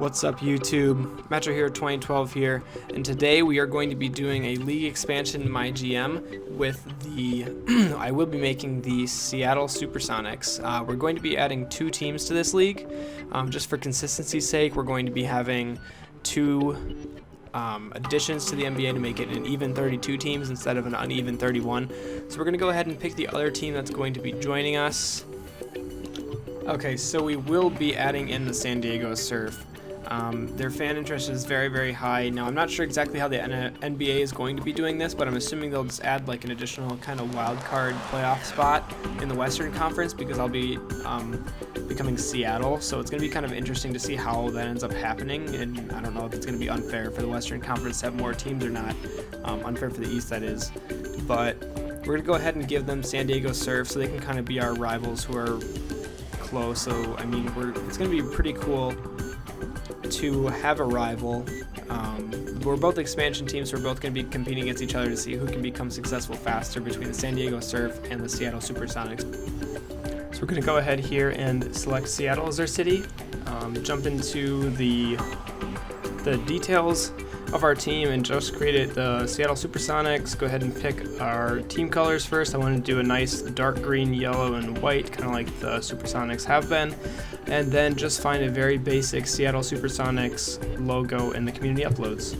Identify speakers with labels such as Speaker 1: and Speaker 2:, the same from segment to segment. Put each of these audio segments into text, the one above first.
Speaker 1: What's up YouTube? Metro here 2012 here, and today we are going to be doing a league expansion MyGM with the I will be making the Seattle Supersonics. We're going to be adding 2 teams to this league. Just for consistency's sake, we're going to be having 2 additions to the NBA to make it an even 32 teams instead of an uneven 31. So we're going to go ahead and pick the other team that's going to be joining us. Okay, so we will be adding in the San Diego Surf. Their fan interest is very, very high. Now, I'm not sure exactly how the NBA is going to be doing this, but I'm assuming they'll just add like an additional kind of wild card playoff spot in the Western Conference because I'll be becoming Seattle. So it's going to be kind of interesting to see how that ends up happening. And I don't know if it's going to be unfair for the Western Conference to have more teams or not. Unfair for the East, that is. But we're going to go ahead and give them San Diego Surf so they can kind of be our rivals who are close. So, I mean, it's going to be pretty cool to have a rival. We're both expansion teams, so we're both going to be competing against each other to see who can become successful faster between the San Diego Surf and the Seattle Supersonics. So we're going to go ahead here and select Seattle as our city, jump into the details of our team and just created the Seattle Supersonics. Go ahead and pick our team colors first. I want to do a nice dark green, yellow, and white, kind of like the Supersonics have been. And then just find a very basic Seattle Supersonics logo in the community uploads.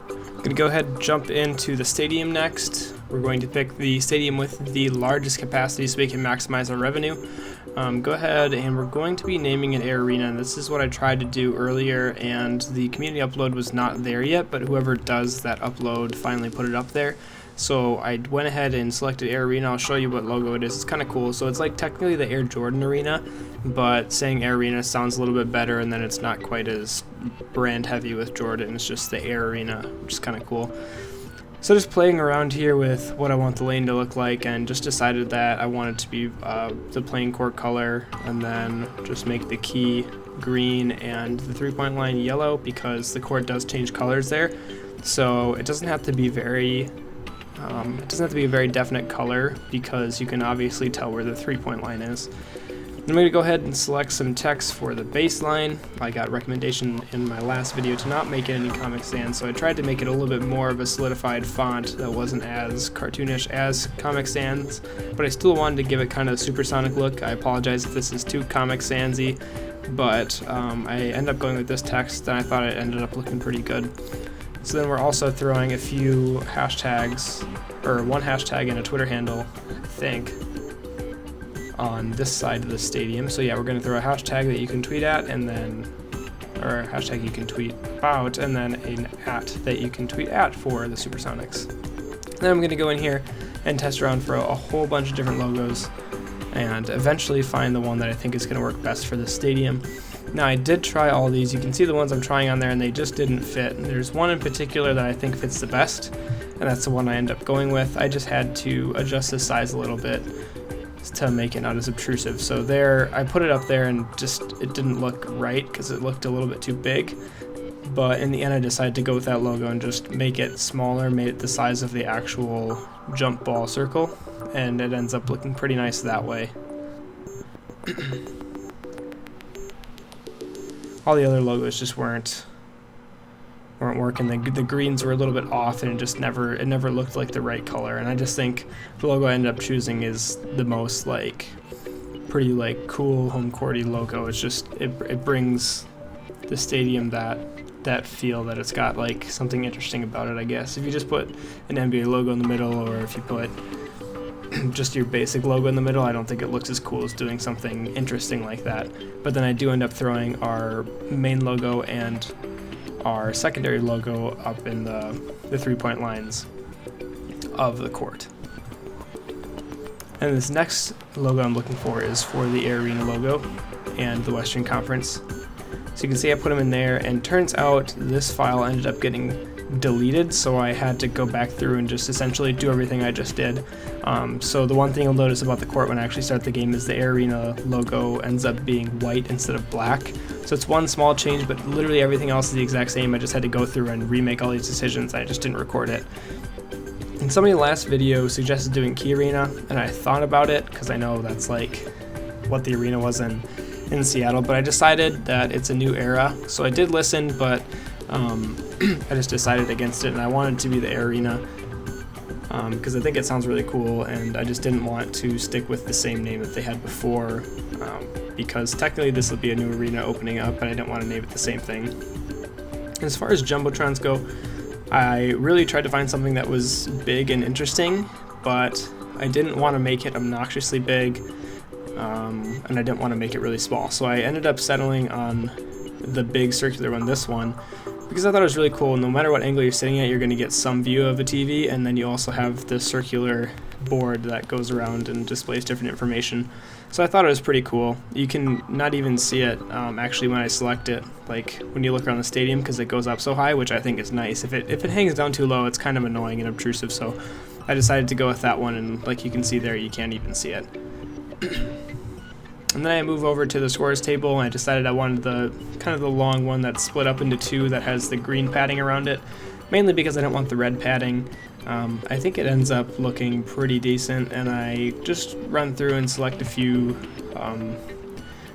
Speaker 1: I'm going to go ahead and jump into the stadium next. We're going to pick the stadium with the largest capacity so we can maximize our revenue. Go ahead and we're going to be naming it Air Arena. This is what I tried to do earlier and the community upload was not there yet, but whoever does that upload finally put it up there. So I went ahead and selected Air Arena. I'll show you what logo it is. It's kind of cool. So it's like technically the Air Jordan Arena, but saying Air Arena sounds a little bit better, and then it's not quite as brand heavy with Jordan. It's just the Air Arena, which is kind of cool. So just playing around here with what I want the lane to look like, and just decided that I want it to be the plain court color, and then just make the key green and the 3-point line yellow because the court does change colors there. So it doesn't have to be very a very definite color because you can obviously tell where the 3-point line is. I'm going to go ahead and select some text for the baseline. I got recommendation in my last video to not make it any Comic Sans, so I tried to make it a little bit more of a solidified font that wasn't as cartoonish as Comic Sans, but I still wanted to give it kind of a supersonic look. I apologize if this is too Comic Sans-y, but I ended up going with this text and I thought it ended up looking pretty good. So then we're also throwing a few hashtags, or one hashtag and a Twitter handle, I think, on this side of the stadium. So yeah, we're going to throw a hashtag that you can tweet at, and then, or a hashtag you can tweet about, and then an @ that you can tweet at for the Supersonics. Then I'm going to go in here and test around for a whole bunch of different logos, and eventually find the one that I think is going to work best for the stadium. Now I did try all these. You can see the ones I'm trying on there and they just didn't fit. And there's one in particular that I think fits the best, and that's the one I end up going with. I just had to adjust the size a little bit to make it not as obtrusive. So there, I put it up there and just it didn't look right because it looked a little bit too big. But in the end I decided to go with that logo and just make it smaller, made it the size of the actual jump ball circle, and it ends up looking pretty nice that way. All the other logos just weren't working. The greens were a little bit off, and it never looked like the right color. And I just think the logo I ended up choosing is the most like pretty like cool home courty logo. It's just it brings the stadium that feel that it's got like something interesting about it, I guess. If you just put an NBA logo in the middle, or if you put just your basic logo in the middle, I don't think it looks as cool as doing something interesting like that. But then I do end up throwing our main logo and our secondary logo up in the 3-point lines of the court. And this next logo I'm looking for is for the Air Arena logo and the Western Conference. So you can see I put them in there, and turns out this file ended up getting deleted, so I had to go back through and just essentially do everything I just did. So the one thing you'll notice about the court when I actually start the game is the Air Arena logo ends up being white instead of black. So it's one small change, but literally everything else is the exact same. I just had to go through and remake all these decisions. I just didn't record it. And somebody in the last video suggested doing Key Arena, and I thought about it because I know that's like what the arena was in. in Seattle, but I decided that it's a new era, so I did listen, but I just decided against it, and I wanted to be the Air Arena because I think it sounds really cool, and I just didn't want to stick with the same name that they had before, because technically this would be a new arena opening up, and I didn't want to name it the same thing. As far as Jumbotrons go, I really tried to find something that was big and interesting, but I didn't want to make it obnoxiously big, and I didn't want to make it really small. So I ended up settling on the big circular one, this one, because I thought it was really cool. No matter what angle you're sitting at, you're going to get some view of a TV, and then you also have the circular board that goes around and displays different information. So I thought it was pretty cool. You can not even see it actually when I select it, like when you look around the stadium, because it goes up so high, which I think is nice. If it hangs down too low, it's kind of annoying and obtrusive, so I decided to go with that one, and like you can see there, you can't even see it. And then I move over to the scores table, and I decided I wanted the kind of the long one that's split up into two that has the green padding around it, mainly because I don't want the red padding. I think it ends up looking pretty decent, and I just run through and select a few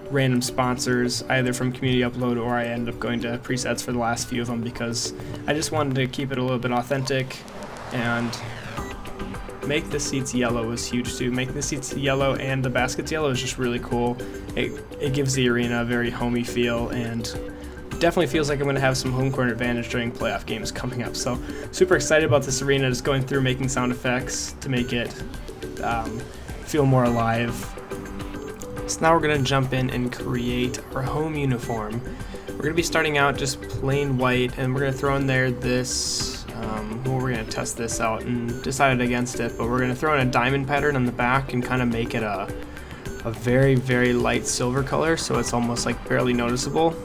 Speaker 1: random sponsors, either from Community Upload, or I end up going to presets for the last few of them, because I just wanted to keep it a little bit authentic. And make the seats yellow was huge too. Making the seats yellow and the baskets yellow is just really cool. It gives the arena a very homey feel, and definitely feels like I'm going to have some home court advantage during playoff games coming up. So super excited about this arena, just going through making sound effects to make it feel more alive. So now we're going to jump in and create our home uniform. We're going to be starting out just plain white, and we're going to throw in there this well, we're going to test this out and decided against it, but we're going to throw in a diamond pattern on the back and kind of make it a very, very light silver color, so it's almost like barely noticeable.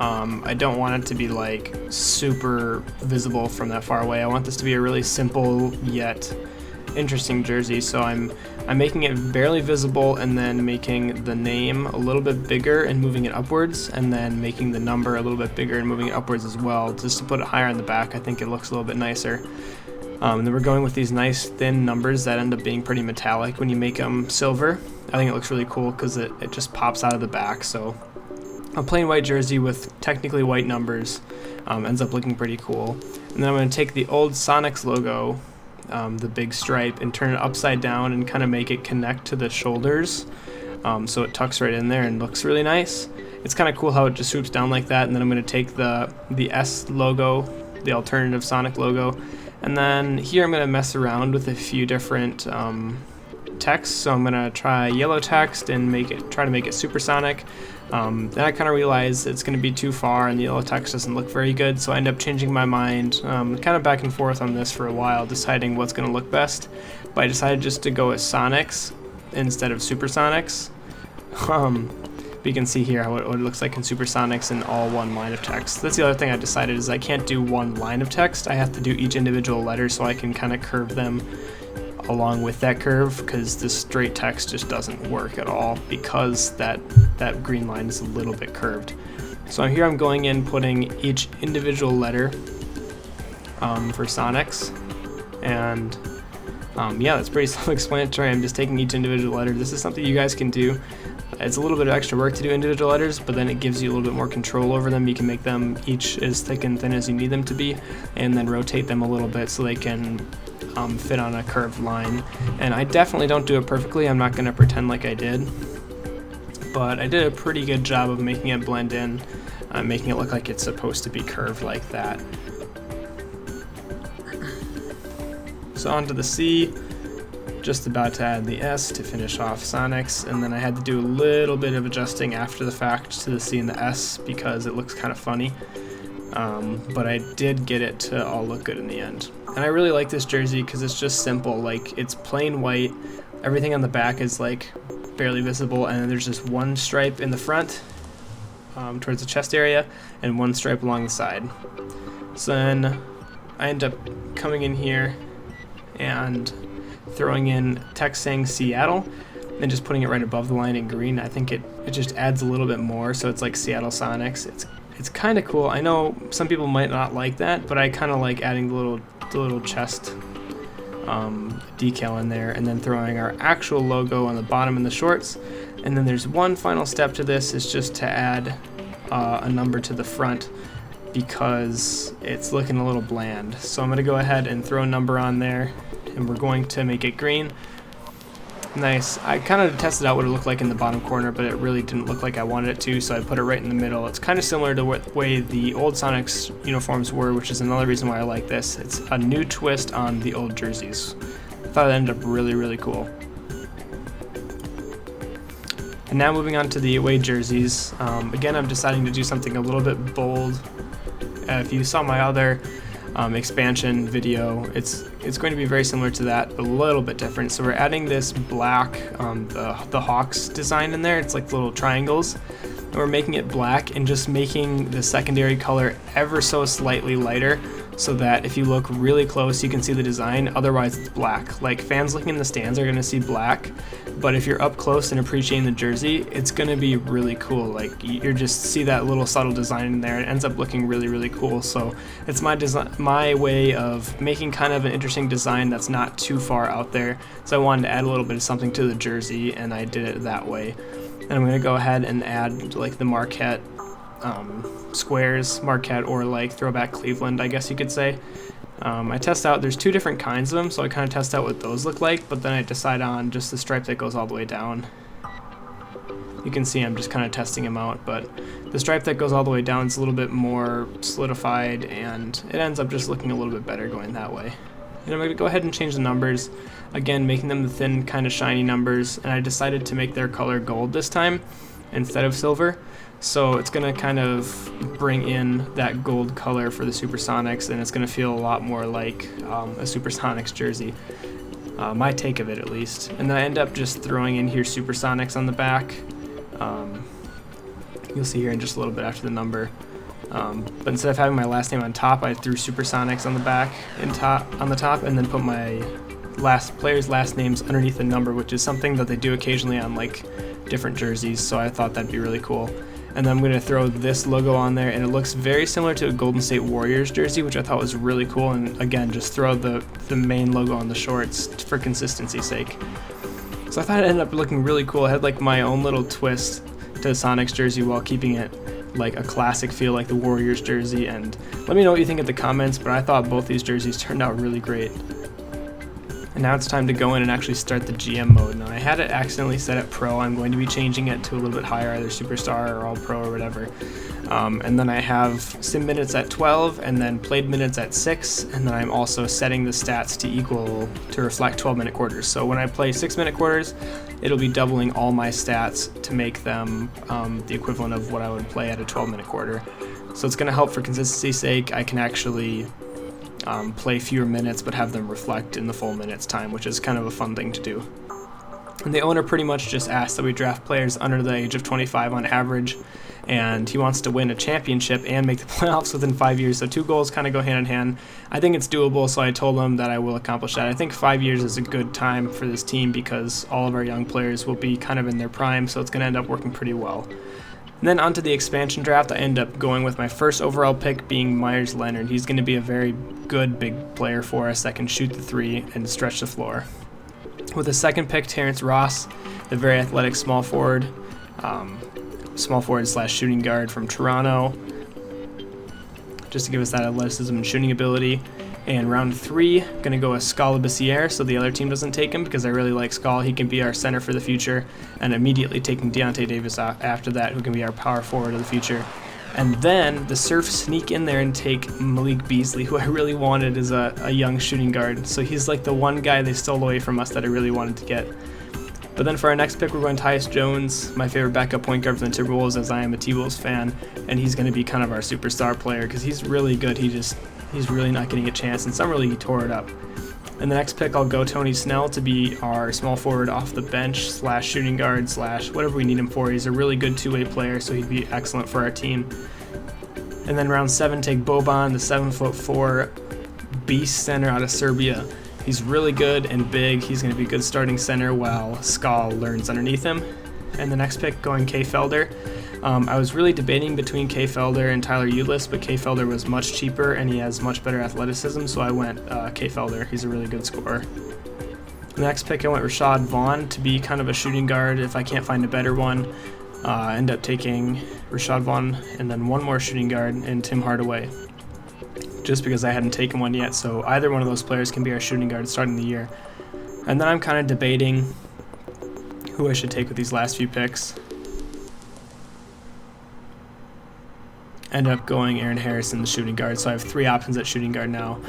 Speaker 1: I don't want it to be like super visible from that far away. I want this to be a really simple yet interesting jersey, so I'm making it barely visible, and then making the name a little bit bigger and moving it upwards, and then making the number a little bit bigger and moving it upwards as well, just to put it higher on the back. I think it looks a little bit nicer. Then we're going with these nice thin numbers that end up being pretty metallic when you make them silver. I think it looks really cool because it just pops out of the back. So a plain white jersey with technically white numbers ends up looking pretty cool. And then I'm going to take the old Sonics logo, the big stripe, and turn it upside down and kind of make it connect to the shoulders, so it tucks right in there and looks really nice. It's kind of cool how it just swoops down like that. And then I'm going to take the S logo, the alternative Sonic logo, and then here I'm going to mess around with a few different text. So I'm going to try yellow text and try to make it supersonic. Then I kind of realized it's going to be too far and the yellow text doesn't look very good, so I end up changing my mind, kind of back and forth on this for a while, deciding what's going to look best. But I decided just to go with Sonics instead of Supersonics. But you can see here how it looks like in Supersonics in all one line of text. That's the other thing I decided, is I can't do one line of text. I have to do each individual letter, so I can kind of curve them along with that curve, because the straight text just doesn't work at all because that green line is a little bit curved. So here I'm going in, putting each individual letter for Sonics, and yeah, that's pretty self-explanatory. I'm just taking each individual letter. This is something you guys can do. It's a little bit of extra work to do individual letters, but then it gives you a little bit more control over them. You can make them each as thick and thin as you need them to be, and then rotate them a little bit so they can fit on a curved line. And I definitely don't do it perfectly. I'm not going to pretend like I did, but I did a pretty good job of making it blend in, making it look like it's supposed to be curved like that. So onto the C, just about to add the S to finish off Sonics, and then I had to do a little bit of adjusting after the fact to the C and the S because it looks kind of funny, but I did get it to all look good in the end. And I really like this jersey because it's just simple. Like, it's plain white, everything on the back is like barely visible, and then there's just one stripe in the front towards the chest area and one stripe along the side. So then I end up coming in here and throwing in text saying Seattle and just putting it right above the line in green. I think it just adds a little bit more, so it's like Seattle Sonics. It's kind of cool. I know some people might not like that, but I kind of like adding the little chest decal in there, and then throwing our actual logo on the bottom in the shorts, And then there's one final step to this, is just to add a number to the front because it's looking a little bland. So I'm going to go ahead and throw a number on there, and we're going to make it green. Nice. I kind of tested out what it looked like in the bottom corner, but it really didn't look like I wanted it to, so I put it right in the middle. It's kind of similar to the way the old Sonics uniforms were, which is another reason why I like this. It's a new twist on the old jerseys. I thought it ended up really, really cool. And now moving on to the away jerseys. Again, I'm deciding to do something a little bit bold. If you saw my other expansion video, it's going to be very similar to that, but a little bit different. So we're adding this black, the Hawks design in there. It's like little triangles. And we're making it black and just making the secondary color ever so slightly lighter, so that if you look really close you can see the design. Otherwise it's black. Like, fans looking in the stands are going to see black, but if you're up close and appreciating the jersey, it's going to be really cool. Like, you just see that little subtle design in there. It ends up looking really, really cool. So it's my way of making kind of an interesting design that's not too far out there. So I wanted to add a little bit of something to the jersey, and I did it that way. And I'm going to go ahead and add like the Marquette squares, Marquette, or like throwback Cleveland, I guess you could say. I test out, there's two different kinds of them, so I kind of test out what those look like, but then I decide on just the stripe that goes all the way down. You can see I'm just kind of testing them out, but the stripe that goes all the way down is a little bit more solidified, and it ends up just looking a little bit better going that way. And I'm going to go ahead and change the numbers, again making them the thin kind of shiny numbers, and I decided to make their color gold this time instead of silver. So it's going to kind of bring in that gold color for the Supersonics, and it's going to feel a lot more like a Supersonics jersey. My take of it, at least. And then I end up just throwing in here Supersonics on the back. You'll see here in just a little bit after the number. But instead of having my last name on top, I threw Supersonics on the back on the top, and then put my players' last names underneath the number, which is something that they do occasionally on like different jerseys. So I thought that'd be really cool. And then I'm going to throw this logo on there, and it looks very similar to a Golden State Warriors jersey, which I thought was really cool. And again, just throw the main logo on the shorts for consistency's sake. So I thought it ended up looking really cool. I had like my own little twist to the Sonics jersey while keeping it like a classic feel like the Warriors jersey. And let me know what you think in the comments, but I thought both these jerseys turned out really great. And now it's time to go in and actually start the GM mode. Now I had it accidentally set at Pro. I'm going to be changing it to a little bit higher, either Superstar or All Pro or whatever. And then I have sim minutes at 12, and then played minutes at 6, and then I'm also setting the stats to reflect 12-minute quarters. So when I play 6-minute quarters, it'll be doubling all my stats to make them the equivalent of what I would play at a 12-minute quarter. So it's going to help for consistency's sake. I can actually play fewer minutes but have them reflect in the full minutes time, which is kind of a fun thing to do. And the owner pretty much just asked that we draft players under the age of 25 on average, and he wants to win a championship and make the playoffs within 5 years, so two goals kind of go hand in hand. I think it's doable, so I told him that I will accomplish that. I think 5 years is a good time for this team because all of our young players will be kind of in their prime, so it's going to end up working pretty well. And then onto the expansion draft, I end up going with my first overall pick being Myers Leonard. He's going to be a very good big player for us that can shoot the three and stretch the floor. With the second pick, Terrence Ross, the very athletic small forward / shooting guard from Toronto, just to give us that athleticism and shooting ability. And round 3, going to go with Skal Labissiere, so the other team doesn't take him because I really like Skal. He can be our center for the future, and immediately taking Deontay Davis after that, who can be our power forward of the future. And then the Surf sneak in there and take Malik Beasley, who I really wanted as a young shooting guard. So he's like the one guy they stole away from us that I really wanted to get. But then for our next pick, we're going Tyus Jones, my favorite backup point guard from the Timberwolves, as I am a T-Wolves fan, and he's going to be kind of our superstar player because he's really good. He's really not getting a chance. In summer league, he tore it up. And the next pick, I'll go Tony Snell to be our small forward off the bench / shooting guard / whatever we need him for. He's a really good two-way player, so he'd be excellent for our team. And then round 7, take Boban, the 7'4" beast center out of Serbia. He's really good and big. He's going to be a good starting center while Skal learns underneath him. And the next pick, going Kay Felder. I was really debating between Kay Felder and Tyler Ulis, but Kay Felder was much cheaper and he has much better athleticism, so I went Kay Felder. He's a really good scorer. The next pick I went Rashad Vaughn to be kind of a shooting guard if I can't find a better one. I end up taking Rashad Vaughn and then one more shooting guard in Tim Hardaway, just because I hadn't taken one yet, so either one of those players can be our shooting guard starting the year. And then I'm kind of debating who I should take with these last few picks. End up going Aaron Harrison, the shooting guard, so I have 3 options at shooting guard now.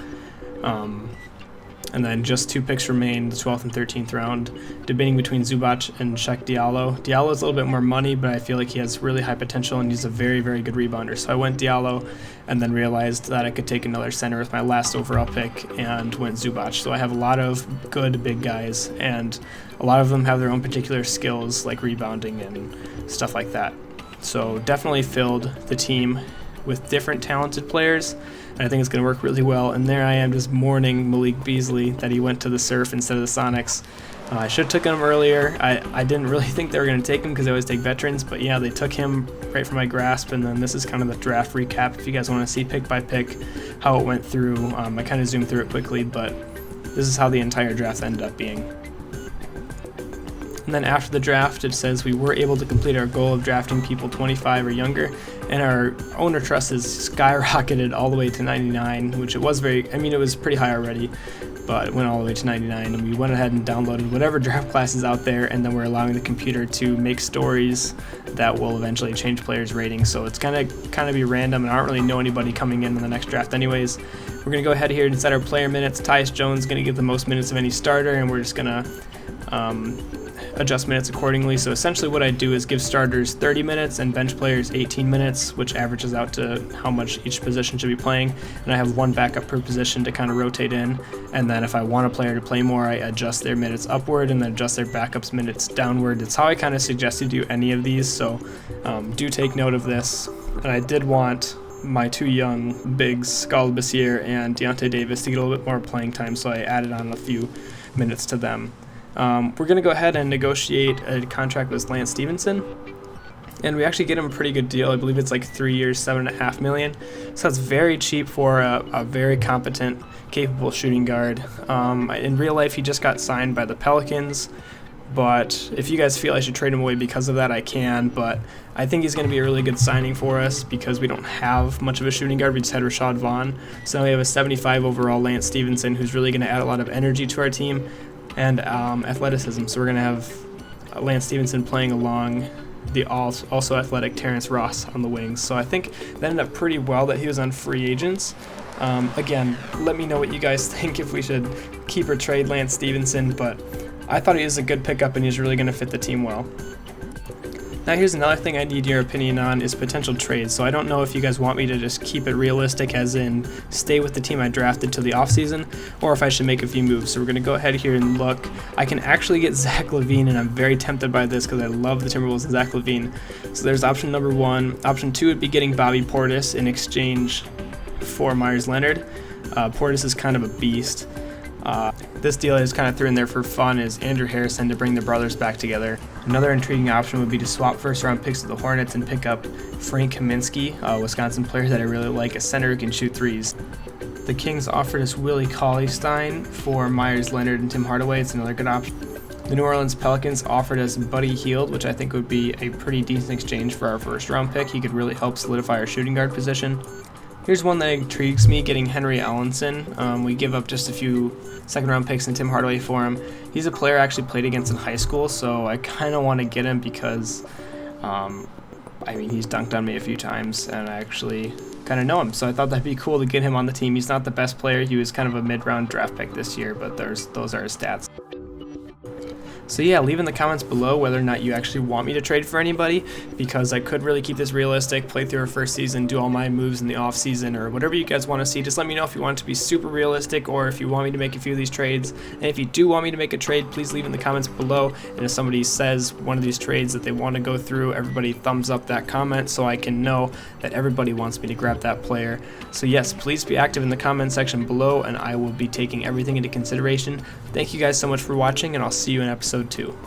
Speaker 1: And then just 2 picks remain, the 12th and 13th round, debating between Zubac and Sheik Diallo. Diallo's a little bit more money, but I feel like he has really high potential and he's a very, very good rebounder. So I went Diallo and then realized that I could take another center with my last overall pick and went Zubac. So I have a lot of good big guys, and a lot of them have their own particular skills like rebounding and stuff like that. So definitely filled the team with different talented players, and I think it's going to work really well. And there I am just mourning Malik Beasley that he went to the Surf instead of the Sonics. I should have taken him earlier. I didn't really think they were going to take him because they always take veterans, but yeah, they took him right from my grasp. And then this is kind of the draft recap if you guys want to see pick by pick how it went through. I kind of zoomed through it quickly, but this is how the entire draft ended up being. And then after the draft, it says we were able to complete our goal of drafting people 25 or younger, and our owner trust has skyrocketed all the way to 99, which it was it was pretty high already, but it went all the way to 99, and we went ahead and downloaded whatever draft classes out there, and then we're allowing the computer to make stories that will eventually change players' ratings. So it's gonna kind of be random, and I don't really know anybody coming in the next draft anyways. We're gonna go ahead here and set our player minutes. Tyus Jones is gonna get the most minutes of any starter, and we're just gonna adjust minutes accordingly. So essentially what I do is give starters 30 minutes and bench players 18 minutes, which averages out to how much each position should be playing. And I have one backup per position to kind of rotate in. And then if I want a player to play more, I adjust their minutes upward and then adjust their backups minutes downward. It's how I kind of suggest you do any of these. So do take note of this. And I did want my 2 young bigs, Skal Bassier and Deontay Davis, to get a little bit more playing time, so I added on a few minutes to them. We're going to go ahead and negotiate a contract with Lance Stevenson, and we actually get him a pretty good deal. I believe it's like 3 years, $7.5 million. So that's very cheap for a very competent, capable shooting guard. In real life, he just got signed by the Pelicans, but if you guys feel I should trade him away because of that, I can. But I think he's going to be a really good signing for us because we don't have much of a shooting guard. We just had Rashad Vaughn. So now we have a 75 overall Lance Stevenson, who's really going to add a lot of energy to our team and athleticism. So we're going to have Lance Stevenson playing along the also athletic Terrence Ross on the wings. So I think that ended up pretty well that he was on free agents. Again, let me know what you guys think, if we should keep or trade Lance Stevenson, but I thought he was a good pickup and he's really going to fit the team well. Now here's another thing I need your opinion on is potential trades. So I don't know if you guys want me to just keep it realistic, as in stay with the team I drafted till the offseason, or if I should make a few moves. So we're going to go ahead here and look. I can actually get Zach LaVine, and I'm very tempted by this because I love the Timberwolves and Zach LaVine. So there's option number 1. Option 2 would be getting Bobby Portis in exchange for Myers Leonard. Portis is kind of a beast. This deal I just kind of threw in there for fun is Andrew Harrison to bring the brothers back together. Another intriguing option would be to swap first-round picks with the Hornets and pick up Frank Kaminsky, a Wisconsin player that I really like, a center who can shoot threes. The Kings offered us Willie Cauley-Stein for Myers Leonard and Tim Hardaway. It's another good option. The New Orleans Pelicans offered us Buddy Hield, which I think would be a pretty decent exchange for our first-round pick. He could really help solidify our shooting guard position. Here's one that intrigues me, getting Henry Ellenson. We give up just a few second-round picks and Tim Hardaway for him. He's a player I actually played against in high school, so I kind of want to get him because, he's dunked on me a few times, and I actually kind of know him. So I thought that'd be cool to get him on the team. He's not the best player. He was kind of a mid-round draft pick this year, but those are his stats. So yeah, leave in the comments below whether or not you actually want me to trade for anybody, because I could really keep this realistic, play through our first season, do all my moves in the off season, or whatever you guys want to see. Just let me know if you want it to be super realistic or if you want me to make a few of these trades. And if you do want me to make a trade, please leave in the comments below. And if somebody says one of these trades that they want to go through, everybody thumbs up that comment so I can know that everybody wants me to grab that player. So yes, please be active in the comment section below, and I will be taking everything into consideration. Thank you guys so much for watching, and I'll see you in episode 2.